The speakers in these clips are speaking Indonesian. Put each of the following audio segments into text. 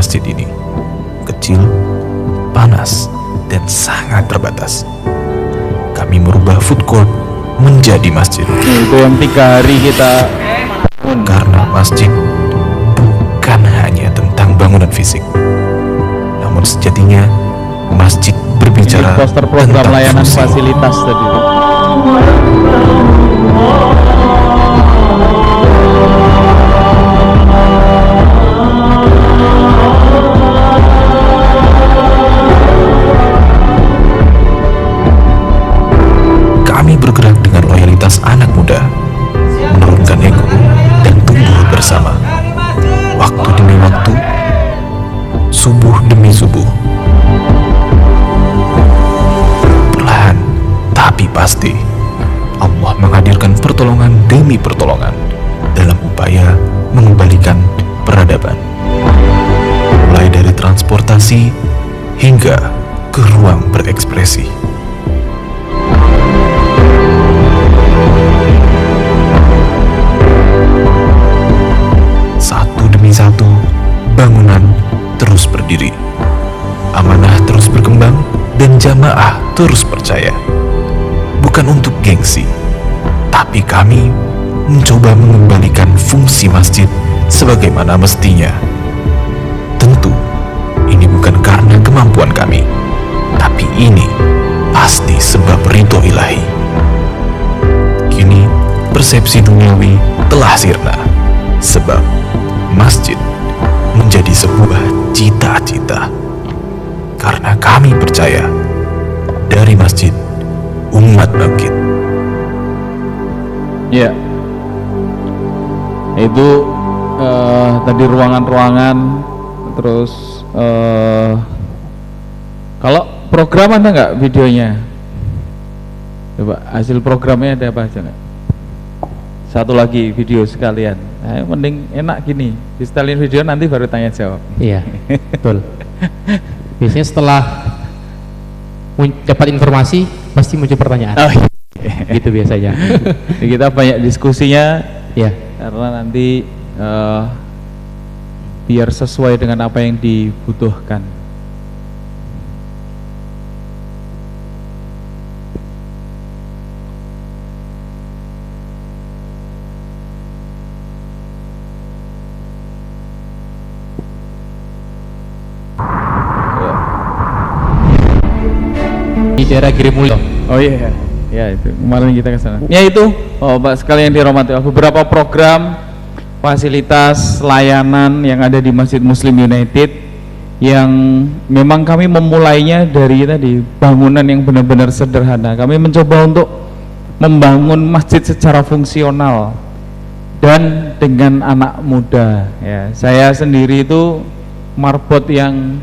masjid ini. Kecil, panas, dan sangat terbatas. Kami merubah food court menjadi masjid. Itu yang 3 hari kita Karena masjid bukan hanya tentang bangunan fisik, namun sejatinya masjid berbicara poster program tentang layanan fungsi. fasilitas tadi. Kami bergerak dengan loyalitas anak muda, menurunkan ego, dan tumbuh bersama. Waktu demi waktu, subuh demi subuh. Perlahan, tapi pasti, Allah menghadirkan pertolongan demi pertolongan dalam upaya mengembalikan peradaban. Mulai dari transportasi hingga ke ruang berekspresi. Satu demi satu, bangunan terus berdiri. Amanah terus berkembang dan jamaah terus percaya. Bukan untuk gengsi, tapi kami mencoba mengembalikan fungsi masjid sebagaimana mestinya. Tentu, ini bukan karena kemampuan kami, tapi ini pasti sebab ridho ilahi. Kini, persepsi duniawi telah sirna, sebab masjid menjadi sebuah cita-cita. Karena kami percaya, dari masjid, umat bangkit. Ya, itu tadi ruangan-ruangan. Terus kalau program ada nggak videonya? Coba hasil programnya ada apa aja nggak? Satu lagi video sekalian. Nah, mending enak gini, di setelin video nanti baru tanya jawab. Iya, betul. Biasanya setelah dapat informasi pasti muncul pertanyaan. Oh, gitu biasanya. Jadi kita banyak diskusinya, Ya, karena nanti biar sesuai dengan apa yang dibutuhkan. di daerah Girimulyo. Oh iya, ya itu kemarin kita ke sana. Ya itu, Pak sekalian dirahmati Allah, beberapa program fasilitas layanan yang ada di Masjid Muslim United yang memang kami memulainya dari tadi bangunan yang benar-benar sederhana. Kami mencoba untuk membangun masjid secara fungsional dan dengan anak muda. Ya, saya sendiri itu marbot yang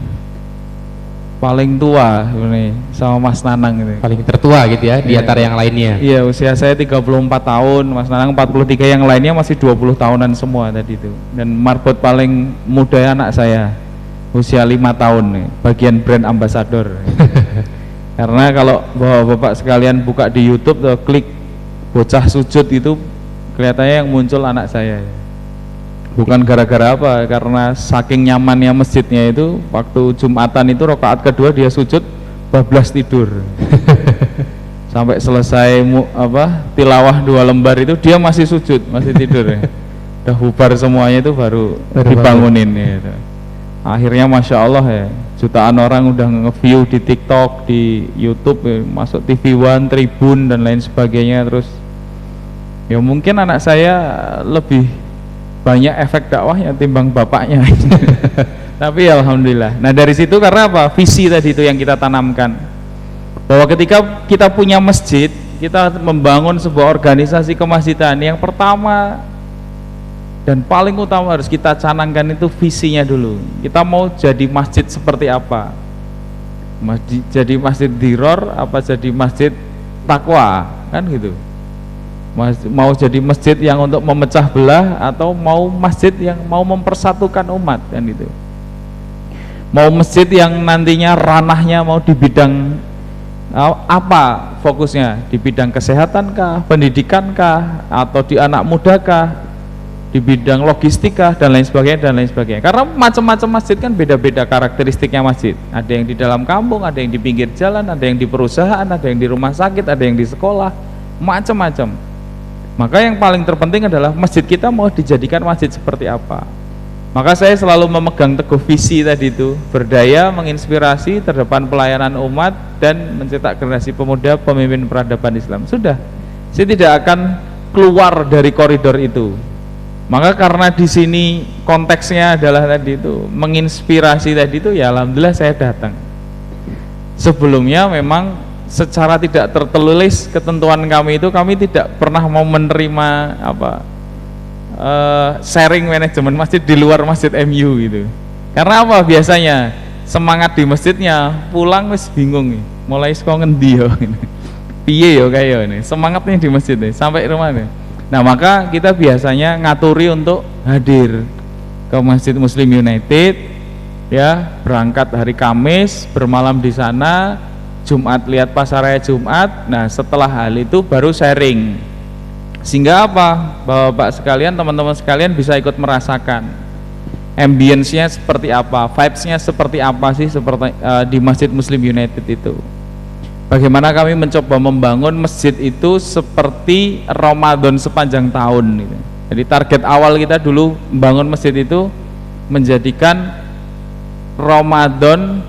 paling tua ini sama Mas Nanang ini. Paling tertua gitu ya, di antara yang lainnya. Iya, usia saya 34 tahun, Mas Nanang 43, yang lainnya masih 20 tahunan semua tadi itu. Dan marbot paling muda anak saya, usia 5 tahun nih, bagian brand ambassador. Karena kalau bapak sekalian buka di YouTube tuh, klik bocah sujud itu kelihatannya yang muncul anak saya. Bukan gara-gara apa, karena saking nyamannya masjidnya itu, waktu Jumatan itu rakaat kedua dia sujud, bablas tidur. Sampai selesai tilawah 2 lembar itu dia masih sujud, masih tidur ya. Udah bubar semuanya itu baru dibangunin ya. Akhirnya Masya Allah ya, jutaan orang udah nge-view di TikTok, di YouTube ya, masuk TV One, Tribun dan lain sebagainya. Terus ya mungkin anak saya lebih banyak efek dakwahnya timbang bapaknya. Tapi alhamdulillah. Nah dari situ karena apa? Visi tadi itu yang kita tanamkan, bahwa ketika kita punya masjid, kita membangun sebuah organisasi kemasjidan, yang pertama dan paling utama harus kita canangkan itu visinya dulu. Kita mau jadi masjid seperti apa? Jadi masjid diror apa jadi masjid takwa, kan gitu. Mau jadi masjid yang untuk memecah belah atau mau masjid yang mau mempersatukan umat, kan gitu. Mau masjid yang nantinya ranahnya mau di bidang apa fokusnya, di bidang kesehatan kah, pendidikan kah, atau di anak muda kah, di bidang logistika dan lain sebagainya. Karena macam-macam masjid kan beda-beda karakteristiknya masjid. Ada yang di dalam kampung, ada yang di pinggir jalan, ada yang di perusahaan, ada yang di rumah sakit, ada yang di sekolah, macam-macam. Maka yang paling terpenting adalah masjid kita mau dijadikan masjid seperti apa. Maka saya selalu memegang teguh visi tadi itu, berdaya, menginspirasi, terdepan pelayanan umat, dan mencetak generasi pemuda pemimpin peradaban Islam. Sudah, saya tidak akan keluar dari koridor itu. Maka karena di sini konteksnya adalah tadi itu menginspirasi tadi itu, ya alhamdulillah saya datang. Sebelumnya memang secara tidak tertulis ketentuan kami itu, kami tidak pernah mau menerima sharing manajemen masjid di luar masjid MU gitu. Karena apa? Biasanya semangat di masjidnya, pulang wis bingung nih, mulai sekolah ngendi yo piye yo kayak ini semangatnya di masjid nih sampai rumah nih. Nah maka kita biasanya ngaturi untuk hadir ke Masjid Muslim United, ya, berangkat hari Kamis, bermalam di sana, Jumat lihat pasaraya Jumat. Nah setelah hal itu baru sharing, sehingga apa, Bapak sekalian, teman-teman sekalian bisa ikut merasakan ambience-nya seperti apa, vibes-nya seperti apa sih seperti di Masjid Muslim United itu. Bagaimana kami mencoba membangun masjid itu seperti Ramadan sepanjang tahun gitu. Jadi target awal kita dulu membangun masjid itu menjadikan Ramadan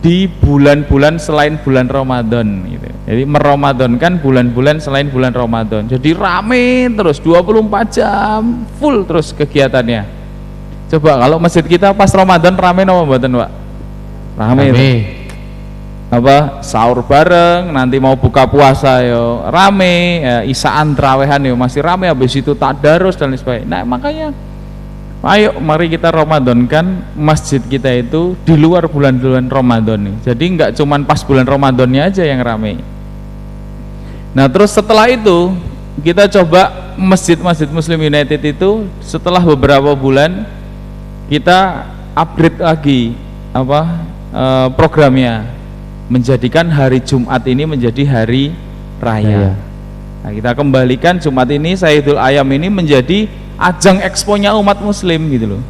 di bulan-bulan selain bulan Ramadan gitu. Jadi meramadankan bulan-bulan selain bulan Ramadan. Jadi rame terus 24 jam full terus kegiatannya. Coba kalau masjid kita pas Ramadan rame apa mboten, Pak? Rame. Apa sahur bareng, nanti mau buka puasa yo rame, ya, isaan trawehan yo masih rame, habis itu tadarus dan lain sebagainya. Nah makanya ayo mari kita Ramadankan masjid kita itu di luar bulan-bulan Ramadan nih. Jadi nggak cuman pas bulan Ramadannya aja yang rame. Nah terus setelah itu kita coba masjid-masjid Muslim United itu setelah beberapa bulan kita upgrade lagi programnya, menjadikan hari Jumat ini menjadi hari raya. Nah, kita kembalikan Jumat ini, Sayyidul Ayam ini menjadi ajang eksponya umat muslim gitu loh.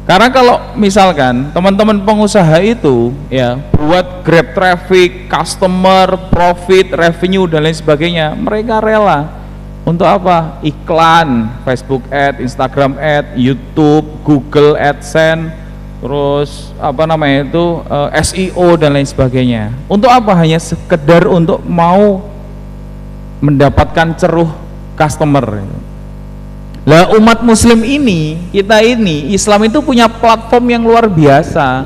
Karena kalau misalkan teman-teman pengusaha itu ya buat grab traffic, customer, profit, revenue dan lain sebagainya, mereka rela untuk apa? Iklan, Facebook ad, Instagram ad, YouTube, Google AdSense, terus SEO dan lain sebagainya. Untuk apa? Hanya sekedar untuk mau mendapatkan ceruh customer. Lah umat muslim ini, kita ini Islam itu punya platform yang luar biasa,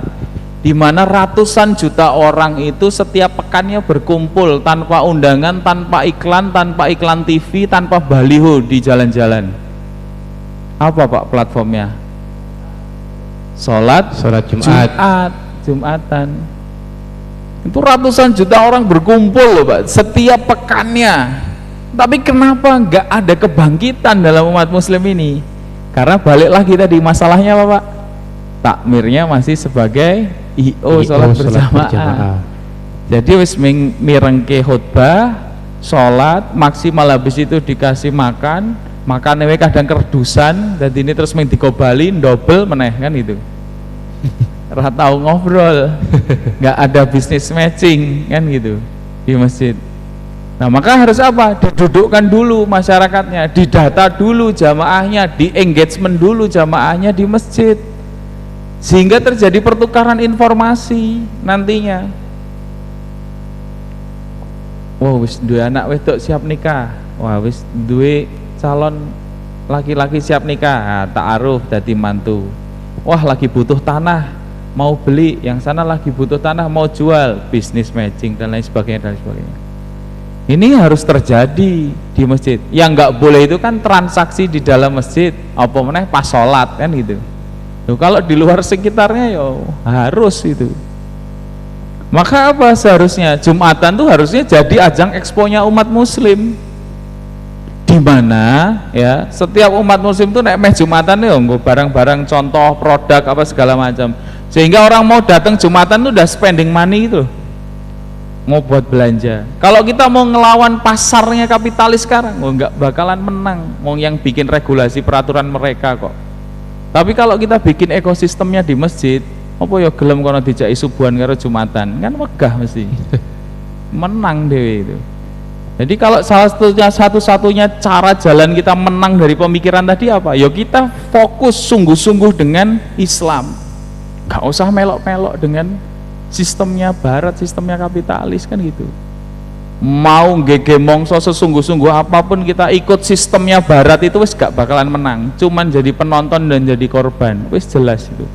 di mana ratusan juta orang itu setiap pekannya berkumpul tanpa undangan, tanpa iklan TV, tanpa baliho di jalan-jalan. Apa Pak platformnya? Sholat Jumatan. Itu ratusan juta orang berkumpul loh Pak, setiap pekannya. Tapi kenapa nggak ada kebangkitan dalam umat muslim ini? Karena balik lagi tadi masalahnya apa Pak? Takmirnya masih sebagai sholat berjamaah. Jadi wis mirengke khutbah, sholat maksimal, habis itu dikasih makannya kadang kerdusan, dan ini terus dikobali double meneh kan itu. Ratau ngobrol, nggak ada bisnis matching kan gitu di masjid. Nah maka harus apa? Didudukkan dulu masyarakatnya, didata dulu jamaahnya, di engagement dulu jamaahnya di masjid, sehingga terjadi pertukaran informasi nantinya. Wah wis dua anak wedok siap nikah, wah wis duwe calon laki-laki siap nikah, ta'aruf dadi mantu. Wah lagi butuh tanah, mau beli, yang sana lagi butuh tanah, mau jual, bisnis matching dan lain sebagainya. Ini harus terjadi di masjid. Yang nggak boleh itu kan transaksi di dalam masjid, apa meneh pas sholat kan gitu. Loh, kalau di luar sekitarnya yo harus itu. Maka apa seharusnya Jumatan tuh harusnya jadi ajang eksponya umat muslim, di mana ya setiap umat muslim tuh nek meh Jumatan ya nggo barang-barang contoh produk apa segala macam, sehingga orang mau datang Jumatan tuh udah spending money itu. mau buat belanja. Kalau kita mau ngelawan pasarnya kapitalis sekarang, nggak bakalan menang. Mau yang bikin regulasi peraturan mereka kok. Tapi kalau kita bikin ekosistemnya di masjid, apa ya gelem kono dijaki subuhan karo Jumatan, kan megah mesti. Menang dewe itu. Jadi kalau satu-satunya cara jalan kita menang dari pemikiran tadi apa? Ya kita fokus sungguh-sungguh dengan Islam. Gak usah melok-melok dengan sistemnya barat, sistemnya kapitalis kan gitu. Mau gege mongso sesungguh-sungguh apapun kita ikut sistemnya barat itu wis gak bakalan menang, cuman jadi penonton dan jadi korban, wis jelas itu.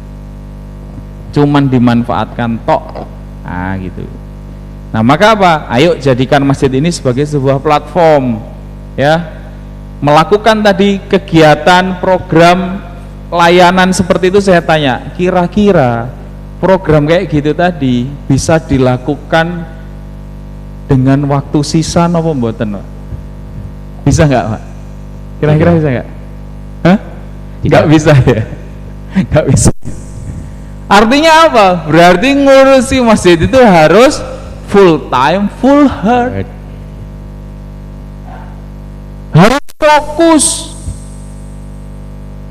Cuman dimanfaatkan tok. Nah gitu. Nah maka apa? Ayo jadikan masjid ini sebagai sebuah platform, ya, melakukan tadi kegiatan program layanan seperti itu. Saya tanya, kira-kira program kayak gitu tadi bisa dilakukan dengan waktu sisa nopo mboten, Pak? Bisa nggak, Pak? Kira-kira bisa nggak? Hah? Nggak bisa ya? Nggak bisa. Artinya apa? Berarti ngurusi masjid itu harus full time, full heart, harus fokus.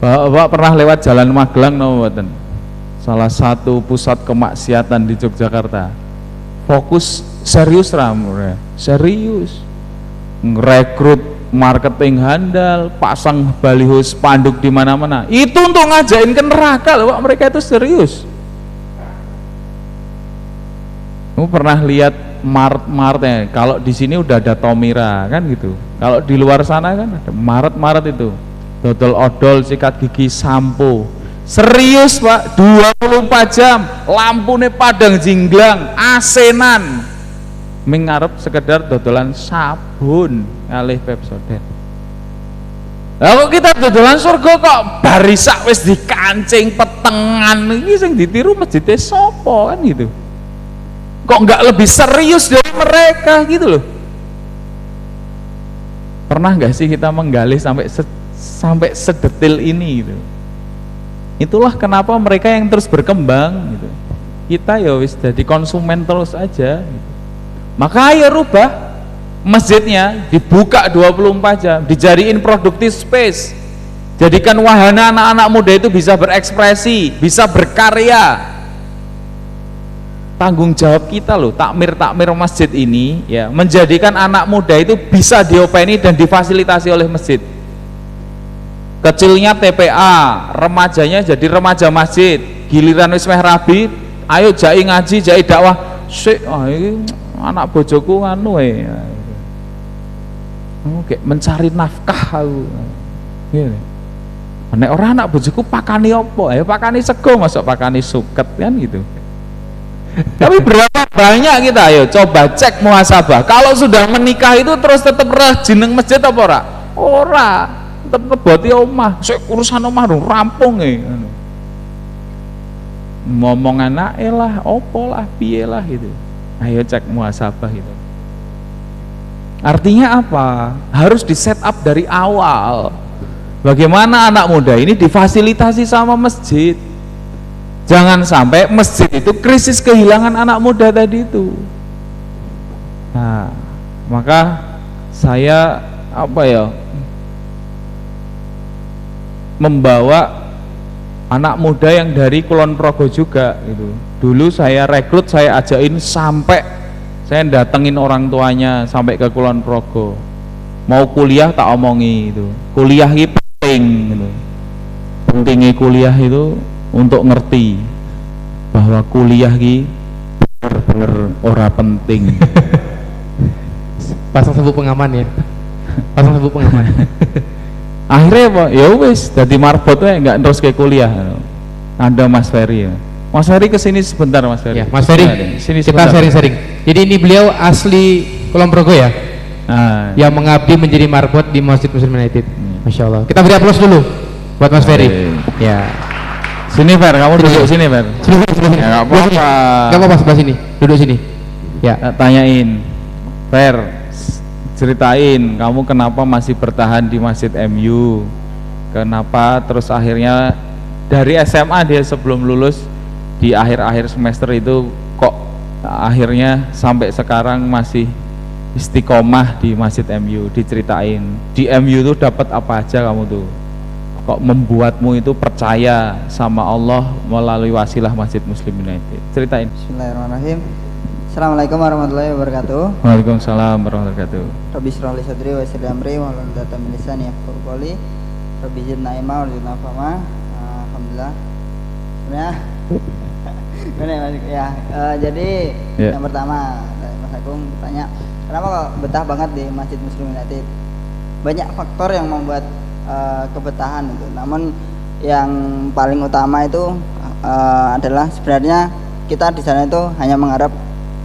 Bapak pernah lewat Jalan Magelang nopo mboten? Salah satu pusat kemaksiatan di Yogyakarta. Fokus serius ramur, serius ngerekrut marketing handal, pasang baliho spanduk di mana-mana. Itu untuk ngajain ke neraka loh, Pak. Mereka itu serius. Kamu pernah lihat Maret-Maretnya? Kalau di sini udah ada Tomira kan gitu. Kalau di luar sana kan ada Maret-Maret itu. Dodol odol, sikat gigi, sampo. Serius, Pak, 24 jam, lampune padang jinglang, asenan. Mengarep sekedar dodolan sabun kalih Pepsodent. Lah kok kita dodolan surga kok barisak wis dikancing petengan, iki sing ditiru masjidnya sopo kan gitu. Kok nggak lebih serius dari mereka gitu loh. Pernah nggak sih kita menggali sampai sedetil ini gitu. Itulah kenapa mereka yang terus berkembang gitu. Kita ya wis jadi konsumen terus aja gitu. Maka ayo rubah masjidnya, dibuka 24 jam, dijadiin productive space. Jadikan wahana anak-anak muda itu bisa berekspresi, bisa berkarya. Tanggung jawab kita loh, takmir masjid ini ya, menjadikan anak muda itu bisa diopeni dan difasilitasi oleh masjid. Kecilnya TPA, remajanya jadi remaja masjid. Giliran wis meh rabi, ayo jai ngaji, jai dakwah. Sik, anak bojoku anu kayak mencari nafkah aku. Ngene. Nek ora anak bojoku pakani opo? Ayo pakani sego, masuk pakani suket kan gitu. Tapi berapa banyak kita, ayo coba cek muhasabah. Kalau sudah menikah itu terus tetap jeneng masjid apa ora? Ora. Tetap ngeboti omah, sik urusan omah dong rampung ngomong anak lah, opo lah, piye lah gitu. Ayo cek muhasabah gitu. Artinya apa? Harus di set up dari awal. Bagaimana anak muda ini difasilitasi sama masjid. Jangan sampai masjid itu krisis kehilangan anak muda tadi itu. Nah, maka saya membawa anak muda yang dari Kulon Progo juga gitu. Dulu saya rekrut, saya ajakin sampai saya datengin orang tuanya sampai ke Kulon Progo. Mau kuliah tak omongi itu. Kuliah itu penting gitu. Pentingnya kuliah itu untuk ngerti bahwa kuliah ini bener-bener ora penting. Pasang sabuk pengaman ya. Pasang sabuk pengaman. Akhirnya apa? Ya wis, jadi marbot nggak terus ke kuliah. Ada Mas Ferry ya. Mas Ferry kesini sebentar Mas Ferry. Ya, Mas Ferry. Sini kita sharing-sharing. Jadi ini beliau asli Kulon Progo ya. Nah, yang mengabdi menjadi marbot di Masjid Muslim United. Masya Allah. Kita beri aplaus dulu buat Mas Ferry. Ya. Sini Fer, kamu duduk sini Fer. Sini. Ya, nggak apa-apa. Nggak apa-apa, sebelah sini. Duduk sini. Ya. Tanyain, Fer, ceritain kamu kenapa masih bertahan di Masjid MU? Kenapa terus akhirnya dari SMA dia sebelum lulus di akhir-akhir semester itu kok akhirnya sampai sekarang masih istiqomah di Masjid MU. Diceritain di MU tuh dapat apa aja kamu tuh, kok membuatmu itu percaya sama Allah melalui wasilah Masjid Muslim United. Ceritain. Bismillahirrahmanirrahim. Assalamualaikum warahmatullahi wabarakatuh. Waalaikumsalam warahmatullahi wabarakatuh. Rabbi shrah li sadri wa yassir li amri wahlul 'uqdatam min lisani yafqahu qawli. Rabbi zidna ilma warzuqna fahma. Alhamdulillah. Sebenarnya benar Mas ya. Jadi yang pertama dari Mas Agung tanya, kenapa kok betah banget di Masjid Muslim United? Banyak faktor yang membuat kebetahan itu. Namun yang paling utama itu adalah sebenarnya kita di sana itu hanya mengharap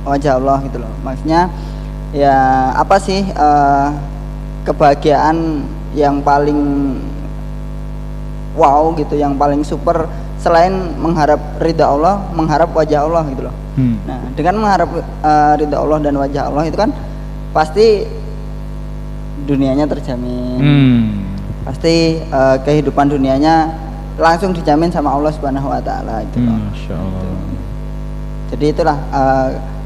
wajah Allah gitu loh. Maksudnya ya apa sih kebahagiaan yang paling wow gitu, yang paling super selain mengharap ridha Allah, mengharap wajah Allah gitu loh. Nah, dengan mengharap ridha Allah dan wajah Allah itu kan pasti dunianya terjamin. Pasti kehidupan dunianya langsung dijamin sama Allah Subhanahu wa taala gitu loh. Masya Allah. Jadi itulah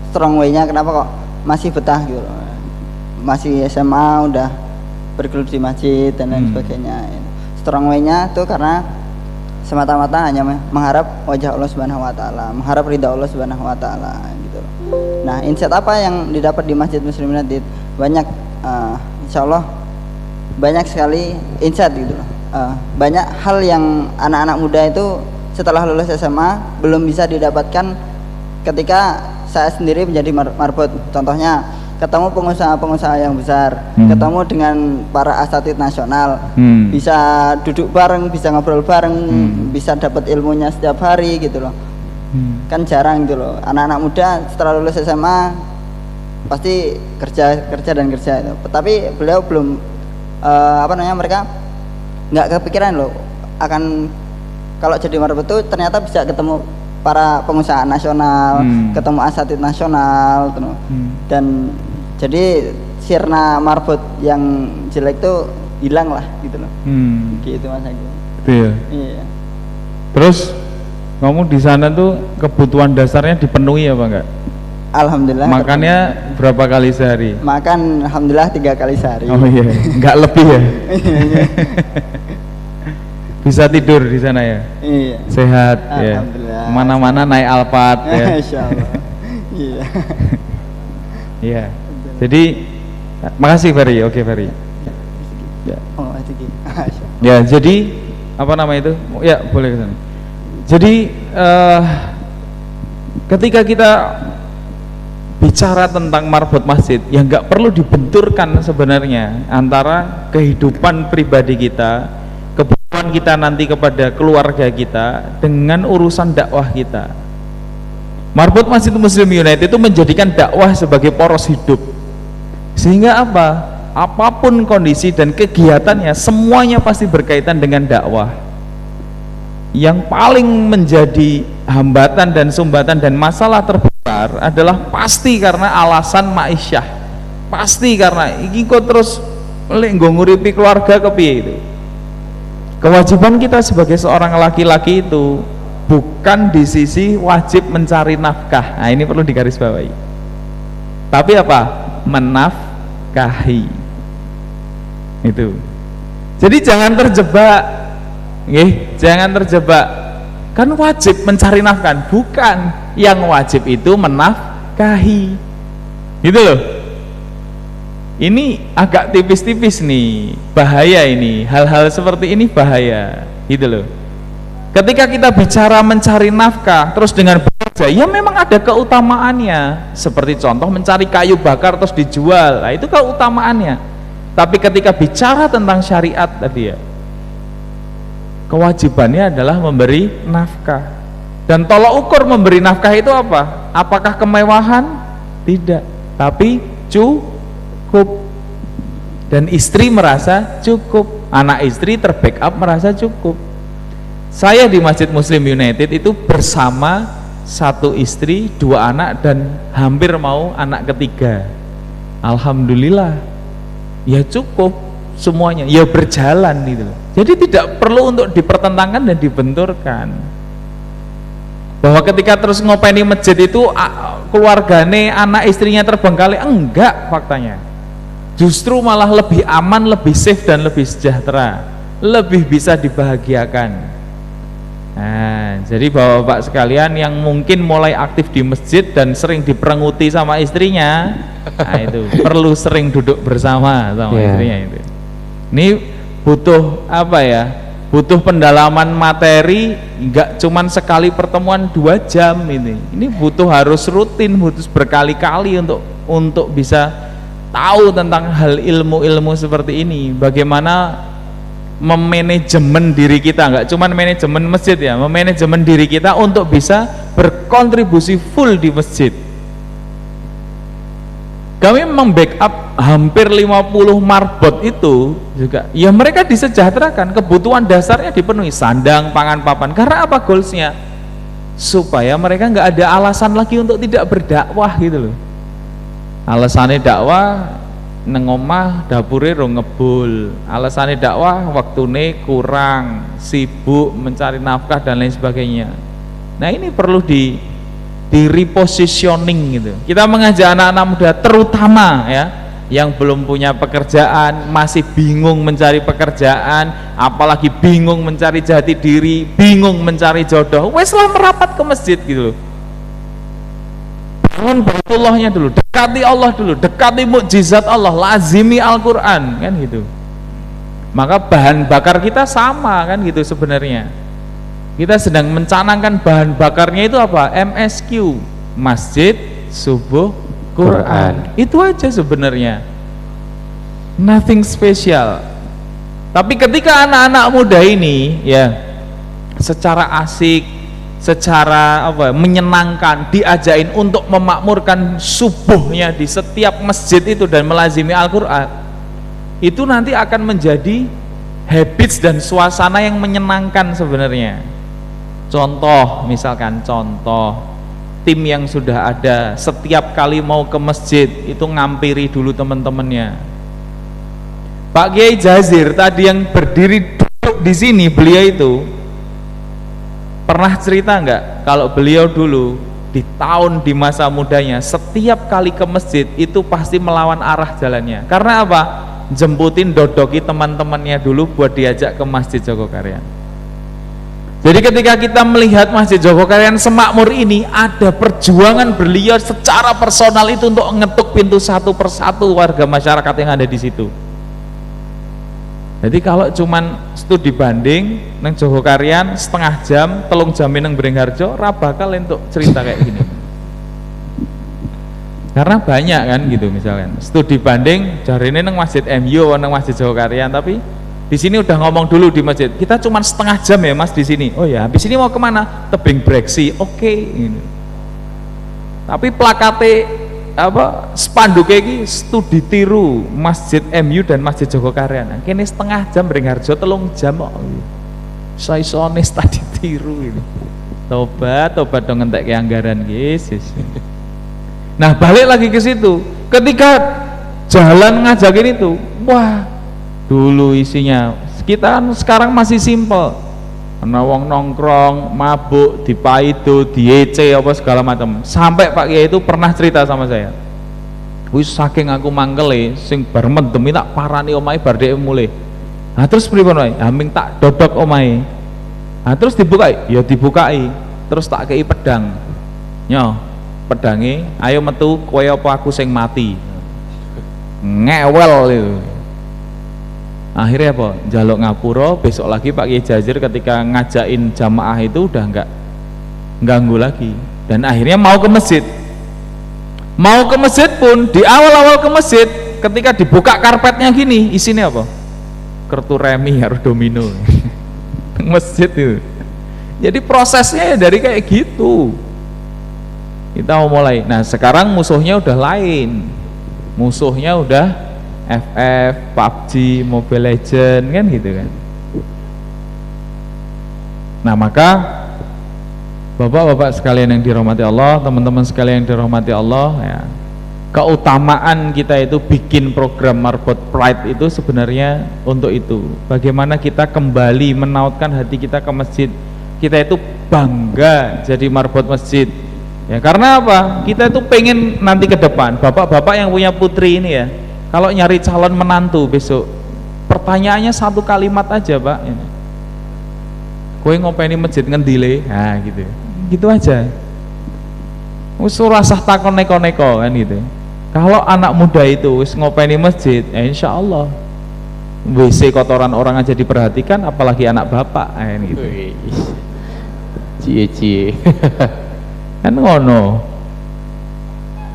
strong way-nya kenapa kok masih betah gitu loh. Masih SMA udah bergelut di masjid dan lain sebagainya. Strong way-nya tuh karena semata-mata hanya mengharap wajah Allah Subhanahu wa taala, mengharap ridha Allah Subhanahu wa taala gitu loh. Nah, insight apa yang didapat di Masjid Muslim United? Banyak insyaallah banyak sekali insight gitu loh. Banyak hal yang anak-anak muda itu setelah lulus SMA belum bisa didapatkan ketika saya sendiri menjadi marbot. Contohnya ketemu pengusaha-pengusaha yang besar, ketemu dengan para asatid nasional, bisa duduk bareng, bisa ngobrol bareng, bisa dapat ilmunya setiap hari gitu loh. Kan jarang gitu loh. Anak-anak muda setelah lulus SMA pasti kerja dan kerja itu. Tapi beliau belum mereka nggak kepikiran loh akan kalau jadi marbot itu ternyata bisa ketemu para pengusaha nasional, ketemu asatid nasional gitu. Dan jadi sirna marbot yang jelek tuh hilang lah gitu loh. Gitu Mas Agung. Iya. Iya. Terus kamu di sana tuh kebutuhan dasarnya dipenuhi apa enggak? Alhamdulillah. Makannya berapa kali sehari? Makan alhamdulillah 3 kali sehari. Oh iya, enggak lebih ya? Bisa tidur di sana ya? Iya. Sehat ya. Alhamdulillah. Mana-mana naik Alphard ya. Insyaallah. Iya. Iya. Jadi makasih Ferry. Oke Ferry. Ya. Oh, itu gitu. Ya, jadi apa nama itu? Ya, boleh ke sana. Jadi ketika kita bicara tentang marbot masjid, ya nggak perlu dibenturkan sebenarnya antara kehidupan pribadi kita, kebutuhan kita nanti kepada keluarga kita dengan urusan dakwah kita. Marbot Masjid Muslim United itu menjadikan dakwah sebagai poros hidup, sehingga apapun kondisi dan kegiatannya semuanya pasti berkaitan dengan dakwah. Yang paling menjadi hambatan dan sumbatan dan masalah terbesar adalah pasti karena alasan ma'isyah, pasti karena iki kok terus nggo nguripi keluarga kepiye itu. Kewajiban kita sebagai seorang laki-laki itu bukan di sisi wajib mencari nafkah. Nah, ini perlu digarisbawahi. Tapi apa? Menafkahi. Itu. Jadi jangan terjebak. Jangan terjebak. Kan wajib mencari nafkah, bukan. Yang wajib itu menafkahi. Gitu loh. Ini agak tipis-tipis nih, bahaya ini. Hal-hal seperti ini bahaya, gitu loh. Ketika kita bicara mencari nafkah terus dengan bekerja, ya memang ada keutamaannya. Seperti contoh mencari kayu bakar terus dijual, nah itu keutamaannya. Tapi ketika bicara tentang syariat tadi ya, kewajibannya adalah memberi nafkah. Dan tolak ukur memberi nafkah itu apa? Apakah kemewahan? Tidak, tapi cukup. Dan istri merasa cukup, anak istri terbackup merasa cukup. Saya di Masjid Muslim United itu bersama 1 istri, 2 anak, dan hampir mau anak ketiga. Alhamdulillah, ya cukup semuanya, ya berjalan gitu. Jadi tidak perlu untuk dipertentangkan dan dibenturkan. Bahwa ketika terus ngopeni masjid itu keluargane, anak istrinya terbengkalai, enggak faktanya. Justru malah lebih aman, lebih safe dan lebih sejahtera, lebih bisa dibahagiakan. Nah, jadi bapak-bapak sekalian yang mungkin mulai aktif di masjid dan sering diperenguti sama istrinya, nah itu perlu sering duduk bersama sama istrinya itu. Ini butuh apa ya? Butuh pendalaman materi, enggak cuman sekali pertemuan 2 jam ini. Ini butuh harus rutin, butuh berkali-kali untuk bisa tahu tentang hal ilmu-ilmu seperti ini. Bagaimana memanajemen diri kita, enggak cuman manajemen masjid ya, memanajemen diri kita untuk bisa berkontribusi full di masjid. Kami membackup hampir 50 marbot itu juga, ya mereka disejahterakan, kebutuhan dasarnya dipenuhi, sandang, pangan, papan. Karena apa goalsnya? Supaya mereka nggak ada alasan lagi untuk tidak berdakwah gitu loh. Alasannya dakwah neng omah dapure rong ngebul, alasannya dakwah waktune kurang, sibuk mencari nafkah dan lain sebagainya. Nah ini perlu di repositioning gitu. Kita mengajak anak-anak muda terutama ya yang belum punya pekerjaan, masih bingung mencari pekerjaan, apalagi bingung mencari jati diri, bingung mencari jodoh, weslah merapat ke masjid gitu loh. Bangun Baitullahnya dulu, dekati Allah dulu, dekati mukjizat Allah, lazimi Al-Quran kan gitu. Maka bahan bakar kita sama kan gitu sebenarnya. Kita sedang mencanangkan bahan bakarnya itu apa? MSQ, masjid, subuh, Quran. Itu aja sebenarnya, nothing special. Tapi ketika anak-anak muda ini ya secara asik, secara apa menyenangkan diajain untuk memakmurkan subuhnya di setiap masjid itu dan melazimi Al-Quran, itu nanti akan menjadi habits dan suasana yang menyenangkan sebenarnya. Contoh, misalkan contoh tim yang sudah ada setiap kali mau ke masjid itu ngampiri dulu teman-temannya. Pak Kiai Jazir tadi yang berdiri duduk di sini, beliau itu pernah cerita enggak kalau beliau dulu di tahun di masa mudanya setiap kali ke masjid itu pasti melawan arah jalannya. Karena apa? Jemputin, dodoki teman-temannya dulu buat diajak ke Masjid Jogokaryan. Jadi ketika kita melihat Masjid Jogokaryan semakmur ini, ada perjuangan beliau secara personal itu untuk ngetuk pintu satu persatu warga masyarakat yang ada di situ. Jadi kalau cuman studi banding neng Jogokaryan setengah jam, 3 jam neng Beringharjo, ra bakal entuk cerita kayak gini. Karena banyak kan gitu, misalkan studi banding jarine neng Masjid MU neng Masjid Jogokaryan, tapi di sini udah ngomong dulu di masjid, kita cuma setengah jam ya mas di sini. Oh ya, habis ini mau kemana? Tebing Breksi, oke. Ini. Tapi plakate apa spanduknya ini studi tiru Masjid MU dan Masjid Jogokaryan. Kini setengah jam Beringharjo 3 jam kok. Saya sonis tadi tiru ini. Tobat dong ngentek ke anggaran guys. Nah balik lagi ke situ. Ketika jalan ngajakin itu, wah. Dulu isinya kita kan sekarang masih simpel, wong nongkrong, mabuk, dipaido, diece apa segala macam. Sampai Pak Kiai itu pernah cerita sama saya, wis saking aku mangkele sing bar mendemi tak parani omahe bar dhek mulih. Nah terus pripun wae? Aming tak dodok omahe. Nah terus dibukai, ya dibukai. Terus tak kei pedang. Nyo, pedange, ayo metu kowe apa aku sing mati. Ngewel itu. Akhirnya apa? Jaluk ngapura, besok lagi Pak Kiai Jazir ketika ngajakin jamaah itu udah enggak ganggu lagi. Dan akhirnya mau ke masjid. Mau ke masjid pun di awal-awal ke masjid ketika dibuka karpetnya gini, isinya apa? Kertu remi harus domino. Masjid itu. Jadi prosesnya ya dari kayak gitu. Kita mau mulai. Nah, sekarang musuhnya udah lain. Musuhnya udah FF, PUBG, Mobile Legend kan gitu kan. Nah maka bapak-bapak sekalian yang dirahmati Allah, teman-teman sekalian yang dirahmati Allah ya, keutamaan kita itu bikin program Marbot Pride itu sebenarnya untuk itu. Bagaimana kita kembali menautkan hati kita ke masjid. Kita itu bangga jadi marbot masjid. Ya karena apa? Kita itu pengen nanti ke depan, bapak-bapak yang punya putri ini ya, kalau nyari calon menantu besok, pertanyaannya satu kalimat aja Pak, kowe ngopeni masjid ngendile, nah gitu aja. Wis ora usah takon neko-neko kan gitu. Kalau anak muda itu wis ngopeni masjid, ya insya Allah WC kotoran orang aja diperhatikan, apalagi anak bapak, gitu. Cie. Kan ngono.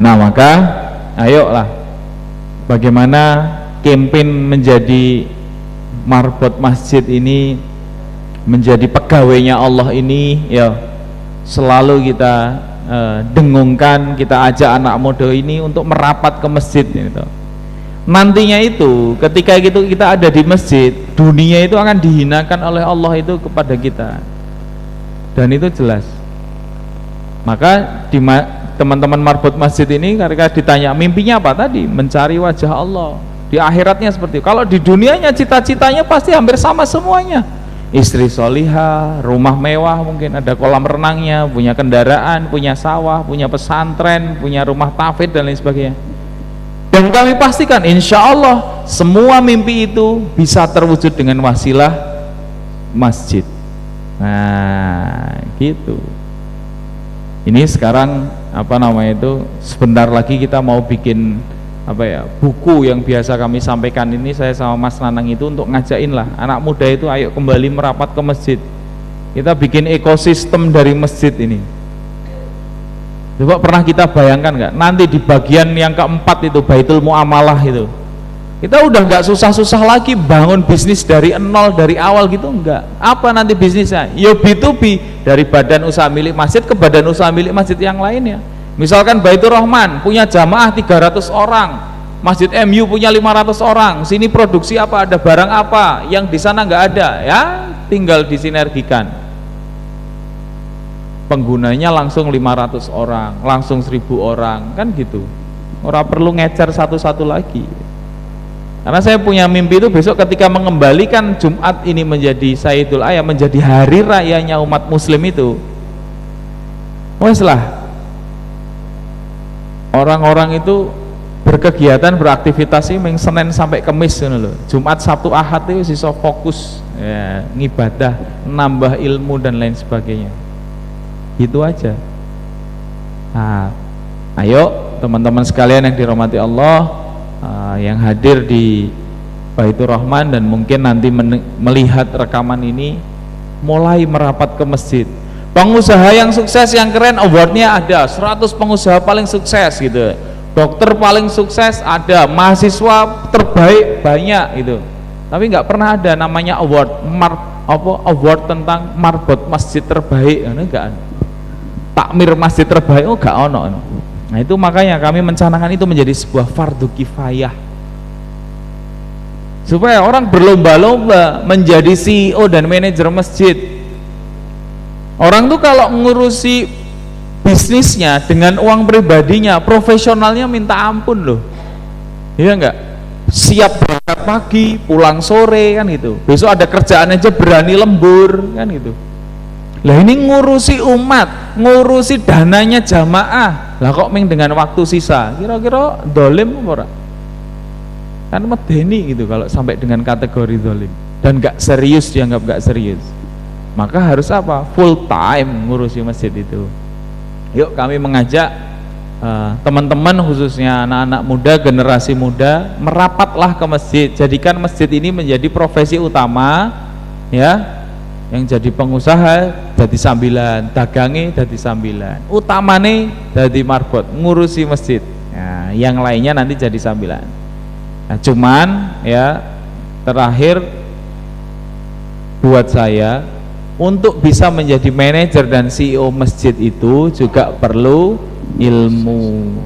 Nah maka ayolah, bagaimana campaign menjadi marbot masjid ini, menjadi pegawainya Allah ini ya, selalu kita dengungkan, kita ajak anak muda ini untuk merapat ke masjid gitu. Nantinya itu ketika gitu kita ada di masjid, dunia itu akan dihinakan oleh Allah itu kepada kita, dan itu jelas. Maka teman-teman marbot masjid ini ketika ditanya mimpinya apa tadi, mencari wajah Allah. Di akhiratnya seperti itu. Kalau di dunianya cita-citanya pasti hampir sama semuanya, istri solihah, rumah mewah, mungkin ada kolam renangnya, punya kendaraan, punya sawah, punya pesantren, punya rumah tahfidz dan lain sebagainya. Dan kami pastikan insya Allah semua mimpi itu bisa terwujud dengan wasilah masjid. Nah gitu. Ini sekarang sebentar lagi kita mau bikin buku yang biasa kami sampaikan ini, saya sama Mas Nanang itu untuk ngajakin lah anak muda itu ayo kembali merapat ke masjid. Kita bikin ekosistem dari masjid ini. Coba pernah kita bayangkan nggak nanti di bagian yang keempat itu Baitul Muamalah itu, kita udah nggak susah-susah lagi bangun bisnis dari nol, dari awal gitu, enggak. Apa nanti bisnisnya? Yo B2B, dari badan usaha milik masjid ke badan usaha milik masjid yang lainnya. Misalkan Baitur Rahman punya jamaah 300 orang, Masjid MU punya 500 orang, sini produksi apa, ada barang apa yang di sana nggak ada, ya tinggal disinergikan. Penggunanya langsung 500 orang, langsung 1000 orang, kan gitu. Ora perlu ngecer satu-satu lagi. Karena saya punya mimpi itu besok ketika mengembalikan Jumat ini menjadi Sayyidul Ayam, menjadi hari rayanya umat muslim itu, wes lah orang-orang itu berkegiatan, beraktivitas ini Senin sampai Kamis loh. Jumat, Sabtu, Ahad itu sisa fokus ya, ngibadah, nambah ilmu dan lain sebagainya. Gitu aja. Nah, ayo teman-teman sekalian yang dirahmati Allah, yang hadir di Baitur Rahman dan mungkin nanti melihat rekaman ini, mulai merapat ke masjid. Pengusaha yang sukses, yang keren, awardnya ada 100 pengusaha paling sukses gitu, dokter paling sukses ada, mahasiswa terbaik banyak gitu, tapi nggak pernah ada namanya award award tentang marbot masjid terbaik, enggak, takmir masjid terbaik, nggak ono. Nah itu makanya kami mencanangkan itu menjadi sebuah fardu kifayah, supaya orang berlomba-lomba menjadi CEO dan manajer masjid. Orang tuh kalau ngurusi bisnisnya dengan uang pribadinya, profesionalnya minta ampun loh, iya enggak? Siap berangkat pagi, pulang sore kan gitu. Besok ada kerjaan aja berani lembur kan gitu. Lah ini ngurusi umat, ngurusi dananya jamaah. Lah kok dengan waktu sisa, kira-kira dolim apa ora? Kan medeni gitu kalau sampai dengan kategori dolim dan nggak serius, dianggap nggak serius. Maka harus apa? Full time ngurusi masjid itu. Yuk kami mengajak teman-teman khususnya anak-anak muda, generasi muda, merapatlah ke masjid. Jadikan masjid ini menjadi profesi utama ya. Yang jadi pengusaha jadi sambilan, dagangi jadi sambilan, utamane jadi marbot, ngurusi masjid. Nah, yang lainnya nanti jadi sambilan. Nah, cuman ya terakhir buat saya, untuk bisa menjadi manajer dan CEO masjid itu juga perlu ilmu,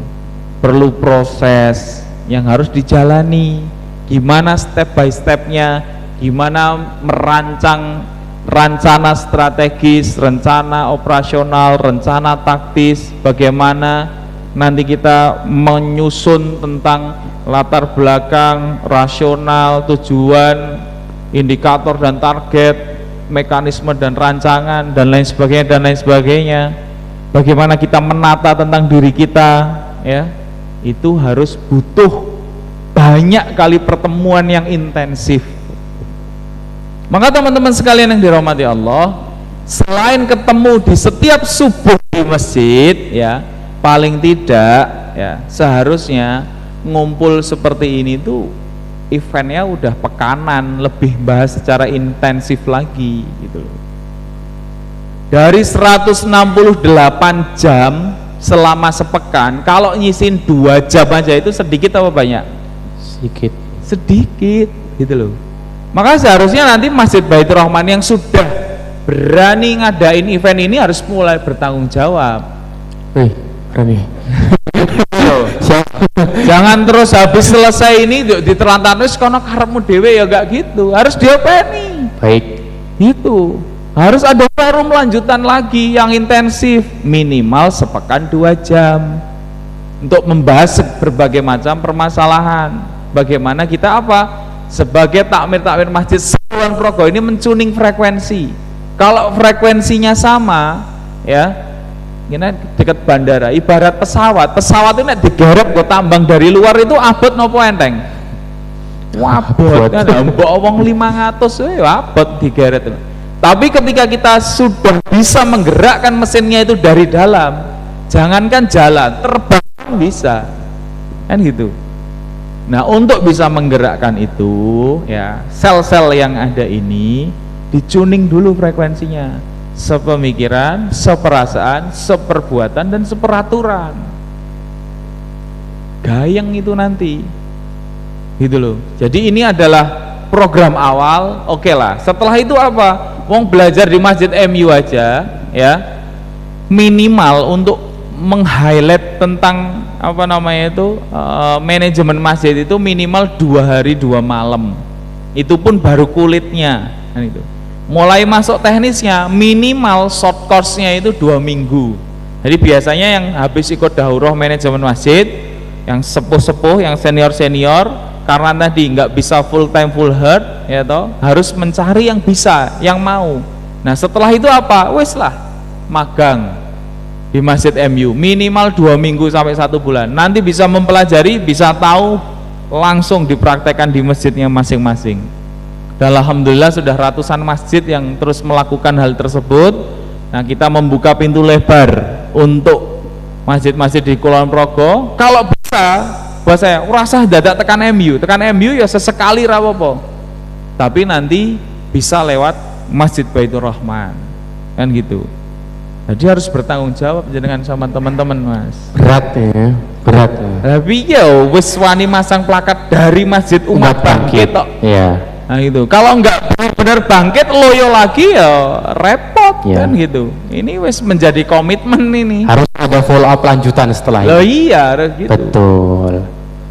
perlu proses yang harus dijalani. Gimana step by stepnya, gimana merancang rencana strategis, rencana operasional, rencana taktis, bagaimana nanti kita menyusun tentang latar belakang, rasional, tujuan, indikator dan target, mekanisme dan rancangan dan lain sebagainya dan lain sebagainya. bagaimana kita menata tentang diri kita, ya, itu harus butuh banyak kali pertemuan yang intensif. Maka teman-teman sekalian yang dirahmati Allah, selain ketemu di setiap subuh di masjid, ya, paling tidak, ya, seharusnya ngumpul seperti ini tuh eventnya udah pekanan, lebih bahas secara intensif lagi gitu loh. Dari 168 jam selama sepekan, kalau nyisin 2 jam aja itu sedikit apa banyak? Sedikit gitu loh. Maka seharusnya nanti Masjid Baitur Rahman yang sudah berani ngadain event ini harus mulai bertanggung jawab. Keren. Jangan terus habis selesai ini ditelantarkan terus kono karepmu dhewe, ya gak gitu. Harus diopeni. Baik. Itu harus ada forum lanjutan lagi yang intensif, minimal sepekan 2 jam untuk membahas berbagai macam permasalahan. Bagaimana kita sebagai takmir masjid Kulon Progo ini mencuning frekuensi. Kalau frekuensinya sama, ya, ini dekat bandara, ibarat pesawat itu nek digarap gue tambang dari luar itu abot nopo enteng? Wabot kan, mbok wong 500 abot digarap. Tapi ketika kita sudah bisa menggerakkan mesinnya itu dari dalam, jangankan jalan, terbang bisa, kan gitu. Nah, untuk bisa menggerakkan itu, ya, sel-sel yang ada ini dicuning dulu frekuensinya, sepemikiran, seperasaan, seperbuatan, dan seperaturan. Gayeng itu nanti, gitu loh. Jadi ini adalah program awal, oke lah. Setelah itu apa? Wong belajar di Masjid MU aja, ya, minimal untuk meng-highlight tentang manajemen masjid itu minimal 2 hari 2 malam. Itu pun baru kulitnya, kan itu. Mulai masuk teknisnya minimal short course-nya itu 2 minggu. Jadi biasanya yang habis ikut daurah manajemen masjid, yang sepuh-sepuh, yang senior-senior, karena tadi nggak bisa full time full hard, ya toh, harus mencari yang bisa, yang mau. Nah, setelah itu apa? Wes lah, magang di Masjid MU minimal 2 minggu sampai 1 bulan. Nanti bisa mempelajari, bisa tahu, langsung dipraktekkan di masjidnya masing-masing. Dan alhamdulillah sudah ratusan masjid yang terus melakukan hal tersebut. Nah, kita membuka pintu lebar untuk masjid-masjid di Kulon Progo. Kalau bisa, buat saya rasa dadak tekan MU ya sesekali rapopo. Tapi nanti bisa lewat Masjid Baitur Rahman, kan gitu. Jadi harus bertanggung jawab dengan sama teman-teman, Mas. Berat ya. Tapi ya wis wani masang plakat dari Masjid Umat Bangkit tok. Iya. Nah gitu. Kalau enggak benar-benar bangkit loyo lagi ya repot, ya, kan gitu. Ini wis menjadi komitmen ini. Harus ada follow up lanjutan setelah Loh ini. iya, harus gitu. Betul.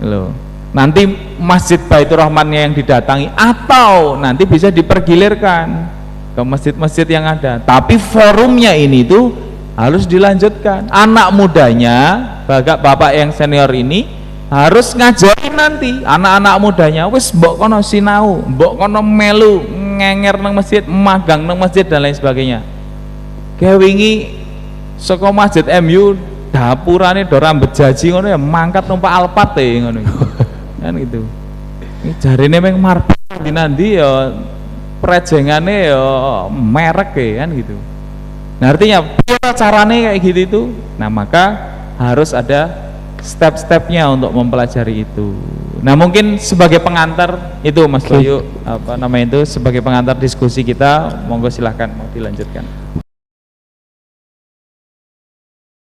Loh. Nanti Masjid Baitur Rahmannya yang didatangi atau nanti bisa dipergilirkan ke masjid-masjid yang ada. Tapi forumnya ini tuh harus dilanjutkan. Anak mudanya, bapak yang senior ini harus ngajarin nanti anak-anak mudanya, wis mbok kono sinau, mbok kono melu ngenger nang masjid, magang nang masjid dan lain sebagainya. Kayak wingi saka Masjid MU dapurane do rambet jaji ngono ya, mangkat numpak Alphard ngono. Kan gitu. Ini jarine meng marbot dinandi ya prejengane ya merek kan gitu. Nah, artinya carane kayak gitu itu. Nah, maka harus ada step-stepnya untuk mempelajari itu. Nah, mungkin sebagai pengantar itu Mas Bayu, sebagai pengantar diskusi kita, monggo silahkan mau dilanjutkan.